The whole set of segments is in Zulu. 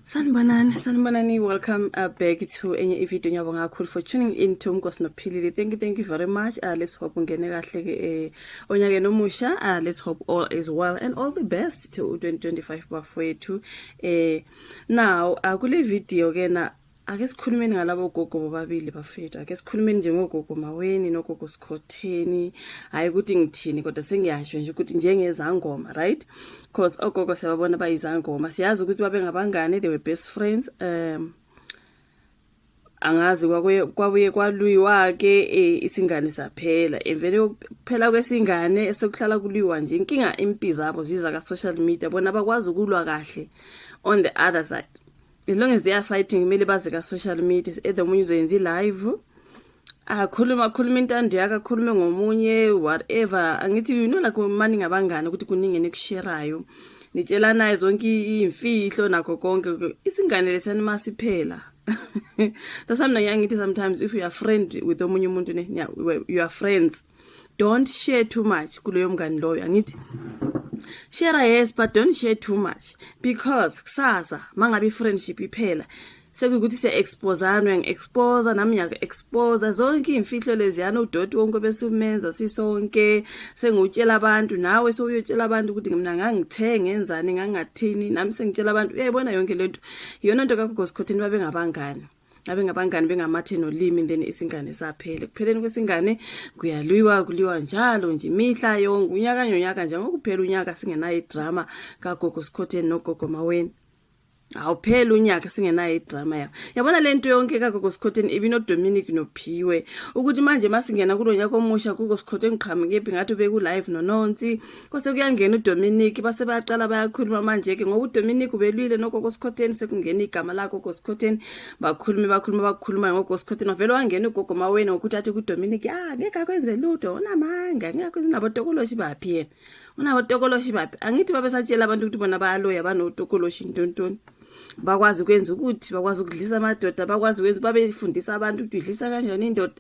Sanibonani, welcome back to enye video ngiyabonga kakhulu for tuning in to Mnkosi Nophilile. Thank you very much. Let's hope ungene kahle ke onyakeni omusha. Let's hope all is well and all the best to 2025 bafowethu. Now kule video ke na ake sikhulumeni ngalabo gogo bobabili bafethu. Ake sikhulumeni nje ngogogo Maweni nogogo Sikhotheni. Hayi ukuthi ngithini kodwa sengiyasho nje ukuthi njengezangoma, right? Because ogogo siyabona bayizangoma. Siyazi ukuthi babe ngabangane, they were best friends. Angazi kwabuye kwaluyiwa ke isingane saphela. Evele kuphela kwesingane esekuhlala kuliwa nje. Inkinga impi zabo ziza ka social media. Bona bakwazi ukulwa kahle on the other side. As long as they are fighting, kumele baze ka social media. Either umunye uzoyenza live, khuluma intando yakhe, akhulume ngomunye, whatever. Angithi you know like mani ngabangani ukuthi kuningi nekushareayo. Nitshelana zonke imfihlo nakho konke. Isingane lesani masiphela. That's something ngithi sometimes if you are friend with omunye umuntu ne, you are friends. Don't share too much kuloyo mngani loyo. Angithi share yes, but don't share too much because kusasa mangabe friendship iphela sekukuthi siya-exposeana, ngi-expose nami ngiya-expose zonke imfihlo leziyana udoti wonke bese umenza sisonke sengutshela abantu nawe sowuyotshela abantu ukuthi mina ngangithe ngenzani ngangathini nami sengitshela abantu uyayibona yonke lento iyona nto kagogo Sikhotheni babe ngabangani bengamathe nolimi then isingane saphele kupheleni kwesingane kuliwa njalo nje imihla yonke unyaka nje ngokuphela unyaka singenayo idrama kagogo Sikhotheni nogogo Maweni. Awuphela unyaka singenayo idrama yabona lento yonke kagogo Sikhotheni ibino Dominic noPhiwe ukuthi manje masingena kulonyaka omusha gogo Sikhotheni qhamuke ngathi beku live nononsi kose kuyangena uDominic base bayaqala bayakhuluma manje ke ngoba uDominic ubelwile nogogo Sikhotheni sekungena igama la gogo Sikhotheni bakhuluma ngogogo Sikhotheni vele wangena ugogo Maweni ukuthi athi kuDominic ngeke akwenze lutho unamanga ngeke akwenze nabotokoloshi baphi yena unabotokoloshi baphi angithi babesatshela abantu ukuthi bona bayaloya banotokoloshi ntontoni bakwazi ukwenza ukuthi bakwazi ukudlisa amadoda bakwazi ukwenza babefundisa abantu ukuthi udlisa kanjani indoda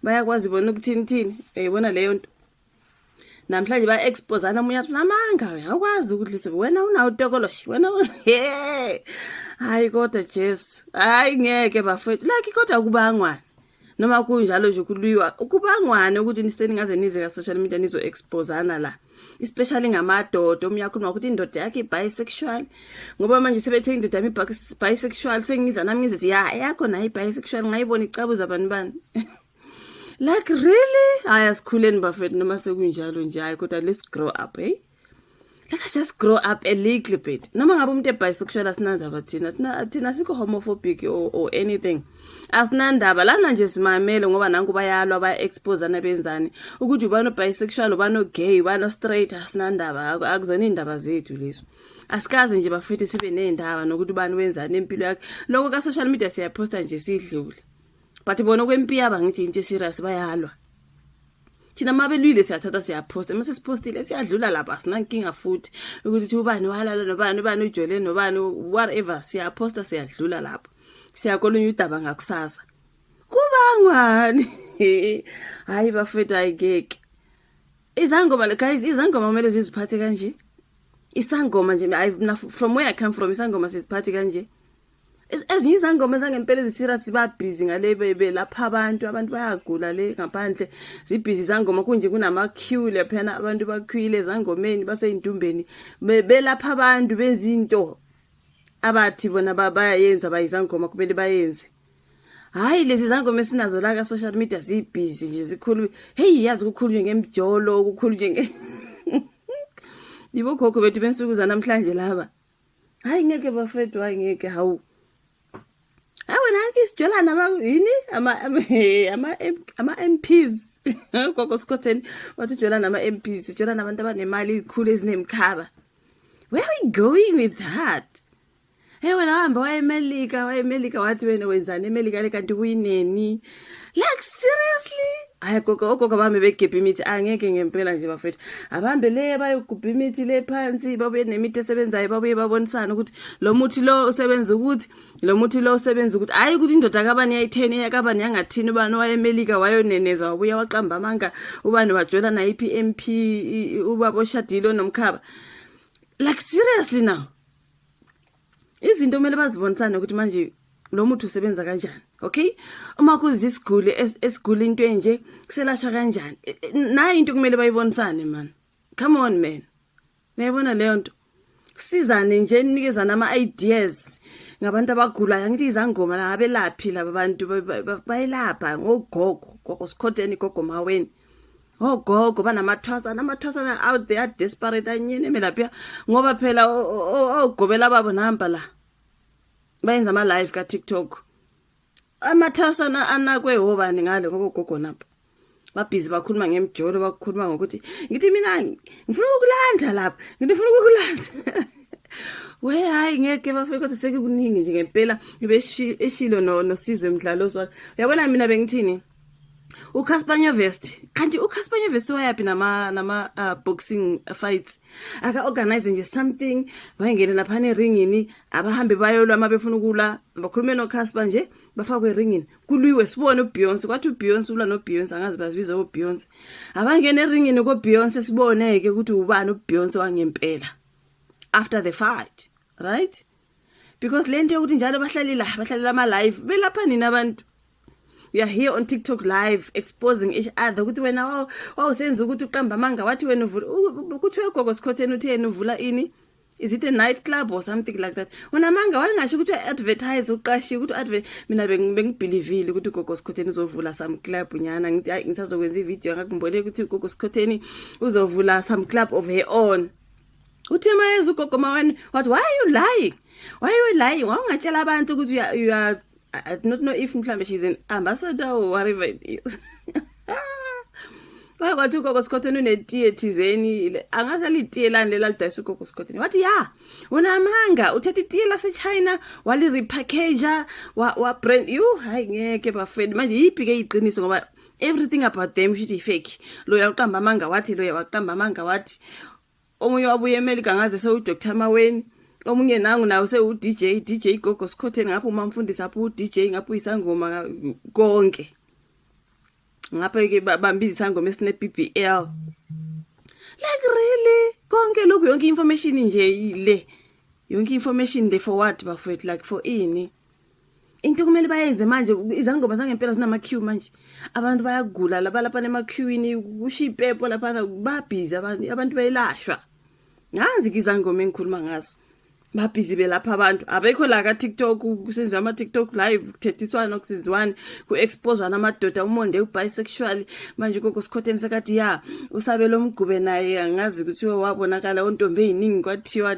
bayakwazi bona ukuthini uyayibona leyo nto namhlanje ba-exposeana umunye athi namanga awukwazi ukudlisa wena unawutokoloshi wena hayi kodwa Jess hayi ngeke bafethu like kodwa kubangwane noma kunjalo nje kuliwa ukubangwane ukuthi niseningaze nize ka social media nizo exposeana la especially ngamadoda umyakhuluma ukuthi indoda yakhe bisexual ngoba manje sebethe indoda yami bisexual sengiza nami ngizothi yakho nayo bisexual ngayibona icabuza bani like really ayasikhuleni bafethu noma sekunjalo nje hayi kodwa let's grow up let us just grow up a little bit noma ngabe umuntu bisexual asinandaba thina sikho homophobic or anything asinandaba lana nje simamele ngoba nanku bayalwa baya-exposeana benzani ukuthi ubano bisexual ubano gay ubano straight asinandaba akuzona indaba zethu lezo asikaze nje bafethu sibe nendaba nokuthi ubani wenzani empilo yakhe lokho ka social media siyaposta nje sidlule but bona kwempi yaba ngithi into serious bayalwa thina mabelwile siyathatha siyaposta mase sipostile siyadlula lapha asinankinga futhi ukuthi ubani walala nobani ujole nobani whatever siyaposta siyadlula lapha siyakolunye udaba ngakusasa kubangwani hayi bafethu ayigeke izangoma guys izangoma kumele ziziphathe kanje isangoma nje from where I come from isangoma siziphathe kanje ezinye izangoma zangempela eziserious ba busy ngale lapha abantu bayagula le ngaphandle zibusy izangoma kunje kunama queue lephana abantu bakhwile ezangomeni baseyintumbeni belapha abantu bezinto abathi bona bayayenza bayizangoma kumele bayenze hayi lezi zangoma esinazo la ka social media zibusy nje zikhulu hey yazi ukukhulunywe ngemjolo ukukhulunywe yibo khokho bethu bensuku zanamhlanje laba hayi ngeke bafethu hayi ngeke hawu wena ngisijela nama yini ama MPs gogo Sikhotheni wathi ujela nama MPs ujela nabantu abanemali izikhulu ezinemkhaba where are we going with that wena hamba wayemelika wathi wena wenzani emelika le kanti kuyineni like seriously hayi gogo bami begebhe imithi angeke ngempela nje bafethu abahambe le bayogubha imithi le phansi babuye nemithi esebenzayo babuye babonisana ukuthi lo muthi lo usebenza ukuthi lo muthi lo usebenza ukuthi hayi ukuthi indoda kabani yayi10 yakabani yangathini ubani wayemelika wayoneneza wabuya waqamba amanga ubani wajwela na IPMP ubaba oshadile nomkhaba like seriously now izinto kumele bazibonisane ukuthi manje lo muntu usebenza kanjani. Okay, uma kuzi isiguli esigula into enje kuselashwa kanjani, nayo into kumele bayibonisane man. Come on man, niyabona leyo nto. Sizane nje nikezana ama-ideas ngabantu abagulayo. Angithi izangoma la abelaphi laba bantu bayelapha ngogogo Sikhotheni, gogo Maweni, ogogo banamathwasana out there desperate anyene emelapha ngoba phela ogobela babo namba la bayenza ama live ka TikTok. Amathwasana anakwe hobani ngale ngoba ugogo namba babhizi bakhuluma ngemjolo, bakhuluma ngokuthi ngithi mina ngifuna ukulanda lapha, ngifuna ukulanda. We hayi ngeke bafike kodwa sekukuningi nje ngempela ngibe eshilo noSizwe Mdlalozi. Uyabona mina bengithini uCasper Nyovest, kanti uCasper Nyovest wayapi nama boxing fights, aka organize nje something, bayengena lapha eringini, abahambe bayolwa uma befuna ukula, bakhulume noCasper nje bafakwe eringini kulwiwe. Sibone uBeyonce, kwathi uBeyonce ula noBeyonce, angazi bazibiza uBeyonce, abangena eringini koBeyonce siboneke ukuthi ubani uBeyonce wangempela after the fight, right? Because lento yokuthi njalo bahlalela ama live belapha nini abantu. We are here on TikTok live exposing each other ukuthi wena wawusenza ukuthi uqamba amanga wathi wena uvula ukuthi wegogo Sikhotheni uthi yena uvula ini, is it a night club or something like that. Unamanga wayengasho ukuthi advertise uqashi ukuthi mina bengibelievile ukuthi ugogo Sikhotheni uzovula some club nyana. Ngithi hayi ngisazokwenza ivideo ngakubonile ukuthi ugogo Sikhotheni uzovula some club of her own. Uthi mayeza ugogo Maweni wathi why are you lying, wangatshela abantu ukuthi you are I do not know if mhlambe she's an ambassador or whatever it is. Kwathi ugogo Sikhotheni unetiye thizeni, angasali itiye lani lalidayisa ugogo Sikhotheni. Wathi ya unamanga uthethe itiye lase China wali repackage wa brand you. Hayi ngeke bafedi manje yipi ke iqiniso ngoba everything about them shithi fake. Lo yaqamba amanga wathi, lo yaqamba amanga wathi, omunye wabuye eMelika ngaze sewu Dr Maweni, omunye nangu nawo sewu DJ gogo Sikhotheni, ngapha uma mfundisi apho uDJ ngapha uyisangoma konke, ngapha ke bambiza isangoma esine BBL. Like really konke lokho, yonke information nje le, yonke information the for what bafethu, like for ini into kumele bayenze manje. Izangoma zangempela zinama queue manje, abantu bayagula lapha nema queueini, kushipepo lapha babhizi abantu bayelashwa. Nanzi izangoma engikhuluma ngazo, babhizi belapha abantu abekho la ka TikTok, kusenziwa ama TikTok live kuthethiswana okusizwana kuexposewana amadoda umonde ubisexual. Manje ugogo Sikhotheni sekathi ya usabelo mgube naye, angazi ukuthi wabonakala ontombe eziningi kwathiwa.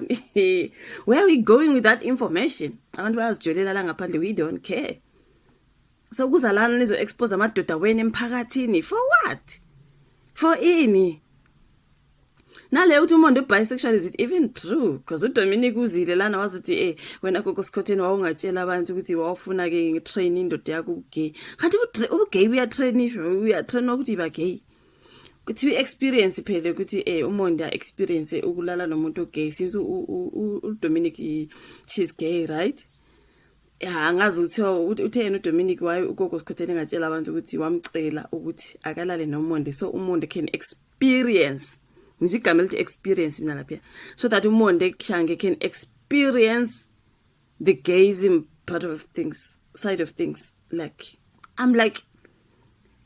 Where are we going with that information? Abantu bayazijolela la ngaphandle, we don't care. So kuzalana nizo expose amadoda wena emphakathini for what, for ini? Nale uthi umonde bisexual, is it even true? Because uDominic uzile lana wazuthi wena gogo Sikhotheni wawungatshela abantu ukuthi wawufuna ke train indoda yakho gay. Kanti ugay uyatrain ukuthi ba gay, kuthi experience phela ukuthi umonde experience ukulala nomuntu gay since uDominic she's gay, right? Ya angazi ukuthi uthe yena uDominic waye ugogo Sikhotheni ngatshela abantu ukuthi wamcela ukuthi akalale nomonde, so umonde can experience ngigama lithi experience mina lapha, so that umonde kushange can experience the gayism part of things, side of things. Like I'm like,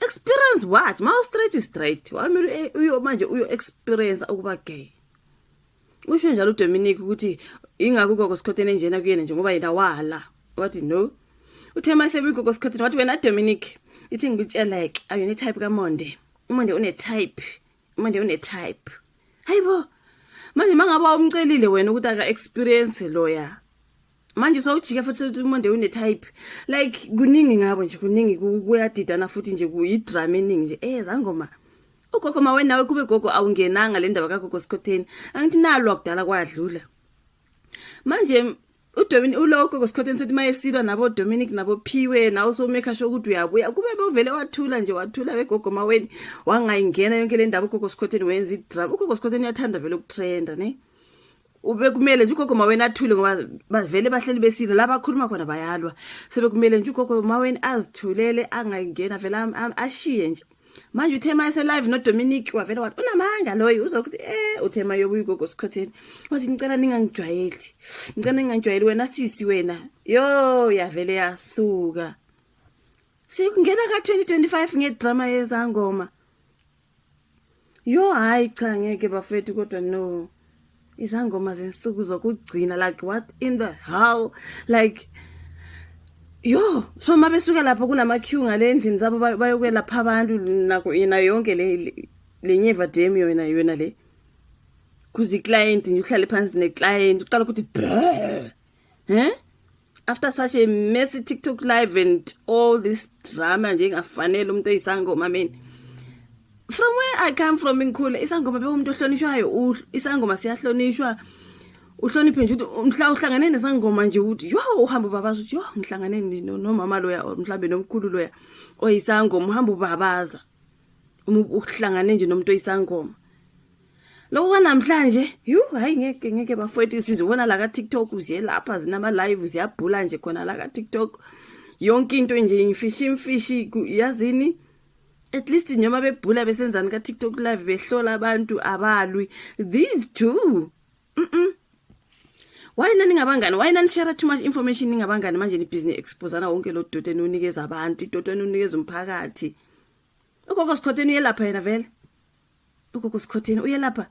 experience what? Ma straight to straight, wami uyo manje uyo experience ukuba gay. Usho njalo uDominic ukuthi ingakho ugogo Sikhotheni njena kuyena nje ngoba yena wala. Wathi no, uthema sebi ugogo Sikhotheni wathi wena Dominic ithi ngikutshela like ayona type kaMonde, umonde une type, umonde une type. Hayibo manje mangaba umcelile wena ukuthi aka experience lawyer, manje sowujika futhi ukuthi umonde une type, like kuningi ngabo nje, kuningi kuyadidana futhi nje kuyidrama eningi nje. Zangoma ugogo Maweni nawe kube gogo awungenanga le ndaba kagogo Sikhotheni, angithi nalo kudala kwadlula. Manje uDominic ugogo Sikhotheni sethi mayesilwa nabo Dominic nabo Phiwe nawo so make sure ukuthi uyabuya, kube bovele wathula wegogo Maweni wangayingena yonke le ndaba ugogo Sikhotheni wenza idrama. Ugogo Sikhotheni uyathanda vele ukutrenda ne, ube kumele nje ugogo Maweni athule ngoba bavele bahleli besile la bakhuluma khona bayalwa, sebe kumele nje ugogo Maweni azithulele angayingena vele ashiye nje. manje uThema ese live no Dominic wavela wathi unamanga loyo uzokuthi uThema yobuya ugogo Sikhotheni wathi ngicela ningangijwayeli wena sisi wena yo yavele yasuka sikungena ka 2025 ngedrama yezangoma yo hayi cha ngeke bafethu kodwa no izangoma zensuku zokugcina like what in the hell like yo so mabesuka lapho kunama queue ngale endlini zabo bayokwelapha abantu nako yena yonke le nyeva demi yona le kuzi client uhlale phansi ne client uqala ukuthi after such a messy TikTok live and all this drama njengafanele umuntu oyisangoma mina from where I come from inkhule isangoma bekumuntu ohlonishwayo isangoma siyahlonishwa uhloniphe nje ukuthi umhla uhlangane nesangoma nje ukuthi yo uhamba ubabaza ukuthi yo ngihlangane nomama loya mhlambe nomkhulu loya oyisangoma uhamba ubabaza uhlangane nje nomuntu oyisangoma lokho kanamhlanje hayi ngeke bafowethu sizibona la ka TikTok uziye lapha zinama live ziyabhula nje khona la ka TikTok yonke into nje imfishi yazini at least nyoma bebhula besenzani ka TikTok live behlola abantu abalwi these two why ningabangani why share too much information ningabangani manje ni business expose ana wonke lo dodo enunikeza abantu idodo enunikeza umphakathi ugogo Sikhotheni uyelapha yena vele ugogo Sikhotheni uyelapha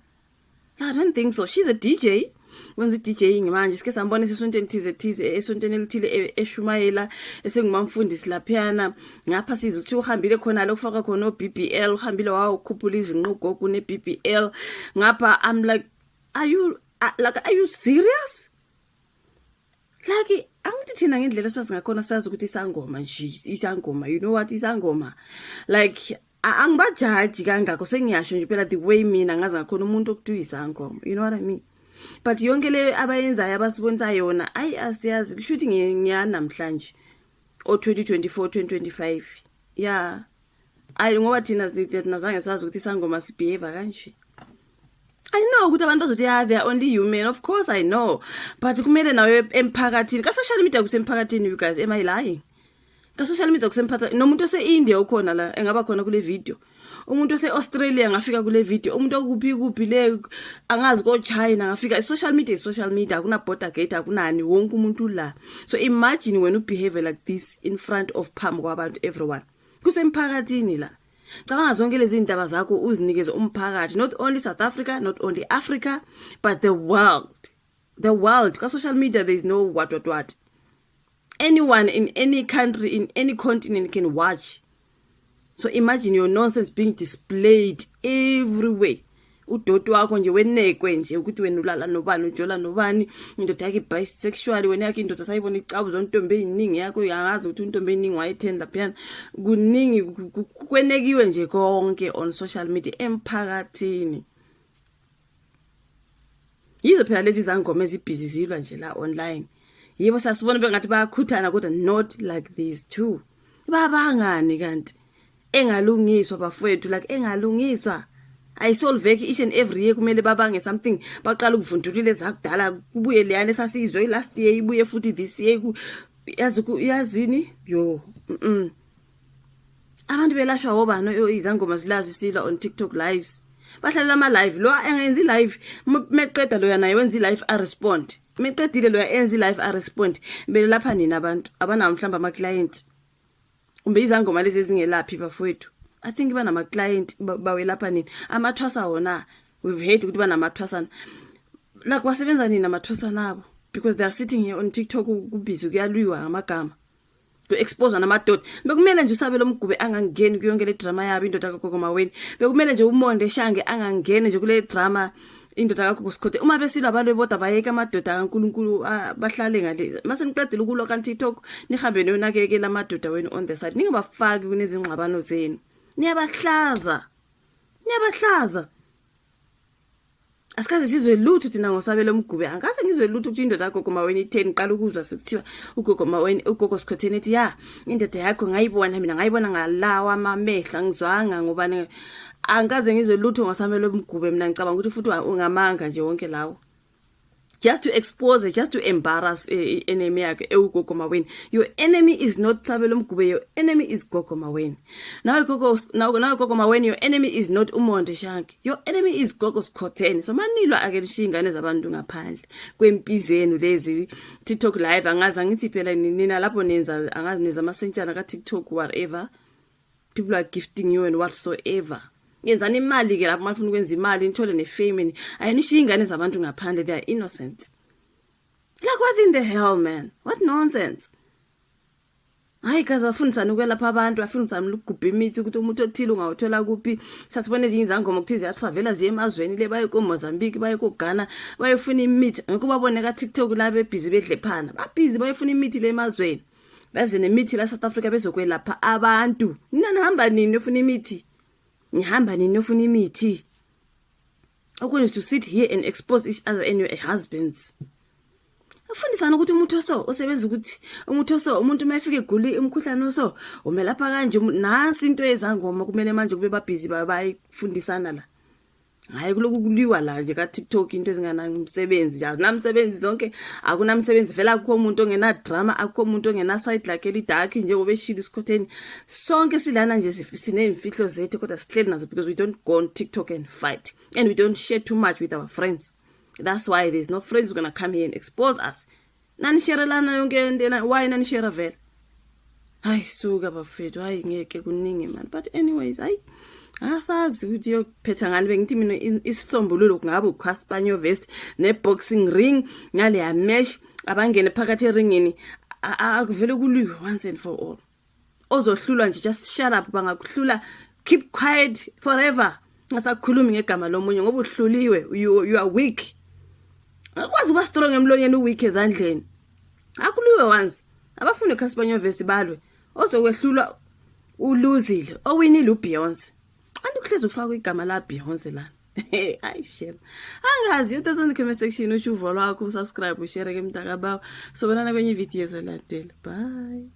I don't think so she's a DJ wenza DJing manje sike sambona esontweni thize esontweni elithile eshumayela esengumamfundisi laphana ngapha siza uthi uhambile khona lo ufaka khona BBL uhambile wawo ukhuphula izinqugo kune BBL ngapha I'm like are you serious like angithi thina ngendlela sasingakhona sazi ukuthi isangoma you know what isangoma like angibajaji kangako sengiyasho nje phela the way mina ngaza ngakhona umuntu okuthiwa isangoma you know what I mean but yonke le abayenzayo abasibonisa yona asiyazi kushuthi ngiyana namhlanje o 2024 2025 yeah ngoba thina zange sazi ukuthi isangoma sibehave kanje I know ukuthi abantu bazothi they are only human of course I know but kumele nawe emphakathini ka social media kusemphakathini you guys am I lying ka social media kusemphakathini nomuntu ose-India ukhona la engaba khona kule video umuntu ose-Australia ngafika kule video umuntu okuphi le angazi ko China ngafika social media akuna border gate akunani wonke umuntu la so imagine when you behave like this in front of phambi kwabantu everyone kusemphakathini la cabanga zonke lezi indaba zakho uzinikeze umphakathi not only South Africa not only Africa but the world ka social media there is no what anyone in any country in any continent can watch so imagine your nonsense being displayed everywhere udodo wakho nje wenekwe nje ukuthi wena ulala nobani ujola nobani indoda yakhe bisexual wena yakhe indoda sayibona icabu zontombe eziningi yakho uyangazi ukuthi untombe eziningi wayethenda phela kuningi kwenekiwe nje konke on social media emphakathini yizo phela lezi zangoma ezibhizi zilwa nje la online yibo sasibona bengathi bayakhuthana kodwa not like these two babangani kanti engalungiswa bafowethu like engalungiswa ayisolveki each and every year kumele babange something baqala ukuvundulile zakudala kubuye leyana esasizwe last year ibuye futhi this year yazini yo abantu belashwa obani izangoma zilazi sila on TikTok lives bahlala ama live lo engenzi live meqeda lo yana yenza live a respond meqedile lo yenza live a respond bele lapha nina abantu abana mhlamba ama client umbe izangoma lezi ezingelaphi bafowethu I think banama client bawelapha nini amathwasa wona we've heard ukuthi banamathwasana like basebenza nini namathwasa nabo because they are sitting here on TikTok kubhizi kuyalwiwa ngamagama to expose namadoda bekumele nje usabe lo mgube angangeni kuyonke le drama yabo indoda kaGogo Maweni bekumele nje umonde shange angangeni nje kule drama indoda kaGogo Sikhotheni uma besilwa balwe bodwa bayeka amadoda kaNkulunkulu bahlale ngale mase niqedile ukulo kan TikTok nihambe nonakekela amadoda wenu on the side ningabafaki kunezingxabano zenu niyabahlaza asikaze sizwe lutho thina ngosabela umgube angase ngizwe lutho ukuthi indoda yakho kaGogo 10 qala ukuzwa sekuthiwa uGogo Sikhotheni ethi indoda yakho ngayibona mina ngayibona ngalawa amamehla ngizwanga ngoba angaze ngizwe lutho ngosabela umgube mina ngicabanga ukuthi futhi ungamanga nje wonke lawo just to expose it, just to embarrass enemy yakhe uGogo Maweni. Your enemy is not Thabelo Mgubane, your enemy is Gogo Maweni. Now Gogo Maweni, your enemy is not Umonde Shanki, your enemy is Gogo Skhotheni. So manilwa akelisha ingane zabantu ngaphandle kwempi zenu lezi TikTok live. Angazi angithi phela nina lapho nenza angazi neza amasentshana ka TikTok whatever, people are gifting you and whatsoever. Yenzani imali ke lapho mafuna ukwenza imali nithole nefame ayinishiya ingane zabantu ngaphandle. They are innocent. Like what in the hell, man? What nonsense. Hayi kaza afundisana ukwelapha abantu, afundisana ukugubha imithi ukuthi umuntu othile ungawuthola kuphi. Sasibone ezinye izangoma ukuthi ziyatravela ziye emazweni le baye ko Mozambique, baye ko Ghana, bayefuna imithi. Ngeke babone ka TikTok la bebhizi bedlepana. Babhizi bayefuna imithi le emazweni. Baze nemithi la South Africa bezokwelapha abantu. Nina nihamba nini ufuna imithi? Nihamba nini ufuna imithi? Okunye to sit here and expose each other and your husbands. Afundisana ukuthi umuntu oso osebenza ukuthi umuntu mayefika eguli umkhuhlane oso umelapha kanje. Nasi into ezangoma kumele manje kube babhizi bayifundisana la. Hayi kuloku kuliwa la nje ka TikTok into ezingana umsebenzi nje namsebenzi zonke akunamsebenzi vela akukho umuntu ongena drama, akukho umuntu ongena side lakhe lidark njengoba eshilo Skhotheni. Sonke silana nje sinemfihlo zethu kodwa sihleli nazo because we don't go on TikTok and fight and we don't share too much with our friends. That's why there's no friends who gonna come here and expose us. Nani share lana yonke ndela, why nani share vele? Hayi suka bafethu, hayi ngeke kuningi man. But anyways, hayi asazi ukuthi yophetha ngani. Bengithi mina isisombululo kungabe uCaspanyo vest neboxing ring ngale ya mesh abangene phakathi eringini akuvele kuliwe once and for all. Ozohlulwa nje just shut up, bangakuhlula keep quiet forever. Ngasakhulumi ngegama lomunye ngoba uhluliwe, you are weak. Akwazi uba strong emlonyeni uweak ezandleni. Akuliwe once. Abafuna uCaspanyo vest balwe. Ozokwehlulwa uluzile. Owinile uBeyonce. Andukuhlezi ufaka igama la Beyonce la. Hayi shame. Angazi uthi in the comment section uthi uvo lwakho, subscribe, ushare ke mntaka bawo. Sobonana kwenye video ezolandela. Bye.